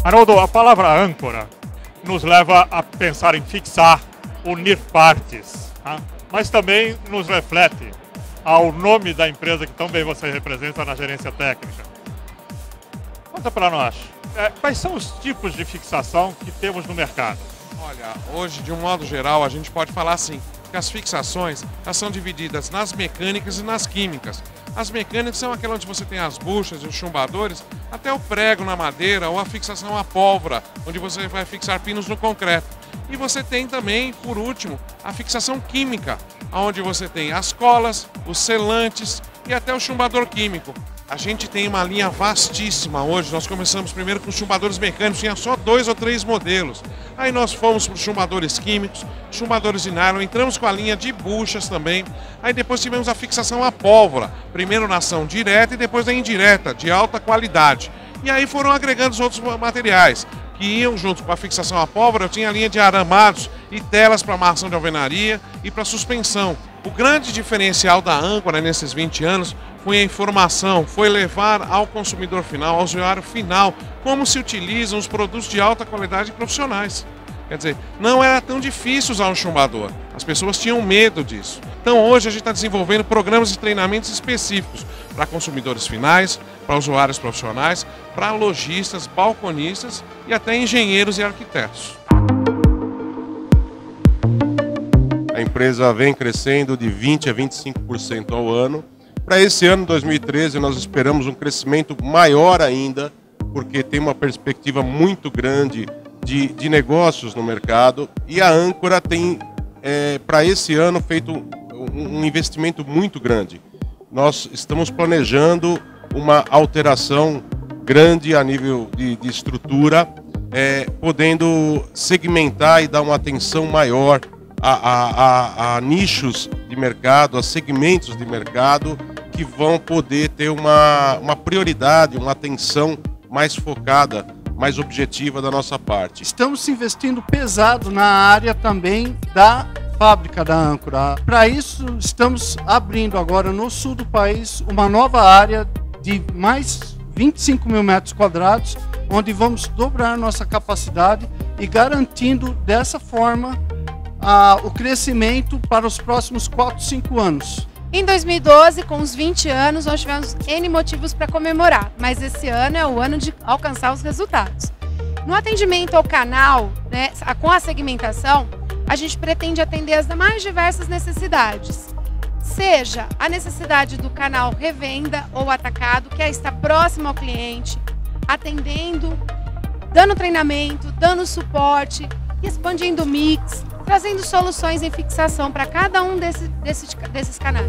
Haroldo, a palavra âncora nos leva a pensar em fixar, unir partes, tá? Mas também nos reflete ao nome da empresa que tão bem você representa na gerência técnica. Conta para nós, quais são os tipos de fixação que temos no mercado? Olha, hoje, de um modo geral, a gente pode falar assim, que as fixações elas são divididas nas mecânicas e nas químicas. As mecânicas são aquelas onde você tem as buchas e os chumbadores, até o prego na madeira ou a fixação à pólvora, onde você vai fixar pinos no concreto. E você tem também, por último, a fixação química, onde você tem as colas, os selantes e até o chumbador químico. A gente tem uma linha vastíssima hoje, nós começamos primeiro com chumbadores mecânicos, tinha só 2 ou 3 modelos. Aí nós fomos para os chumbadores químicos, chumbadores de nylon, entramos com a linha de buchas também. Aí depois tivemos a fixação à pólvora, primeiro na ação direta e depois na indireta, de alta qualidade. E aí foram agregando os outros materiais, que iam junto com a fixação à pólvora. Eu tinha a linha de aramados e telas para amarração de alvenaria e para suspensão. O grande diferencial da âncora nesses 20 anos foi a informação, foi levar ao consumidor final, ao usuário final, como se utilizam os produtos de alta qualidade profissionais. Quer dizer, não era tão difícil usar um chumbador, as pessoas tinham medo disso. Então hoje a gente está desenvolvendo programas de treinamentos específicos para consumidores finais, para usuários profissionais, para lojistas, balconistas e até engenheiros e arquitetos. A empresa vem crescendo de 20% a 25% ao ano. Para esse ano, 2013, nós esperamos um crescimento maior ainda, porque tem uma perspectiva muito grande de negócios no mercado. E a âncora tem, para esse ano, feito um investimento muito grande. Nós estamos planejando uma alteração grande a nível de estrutura, podendo segmentar e dar uma atenção maior a nichos de mercado, a segmentos de mercado que vão poder ter uma prioridade, uma atenção mais focada, mais objetiva da nossa parte. Estamos investindo pesado na área também da fábrica da âncora. Para isso, estamos abrindo agora no sul do país uma nova área de mais 25 mil metros quadrados, onde vamos dobrar nossa capacidade e garantindo dessa forma o crescimento para os próximos 4, 5 anos. Em 2012, com os 20 anos, nós tivemos N motivos para comemorar, mas esse ano é o ano de alcançar os resultados. No atendimento ao canal, né, com a segmentação, a gente pretende atender as mais diversas necessidades. Seja a necessidade do canal revenda ou atacado, que é estar próximo ao cliente, atendendo, dando treinamento, dando suporte, expandindo o mix, trazendo soluções em fixação para cada um desses canais.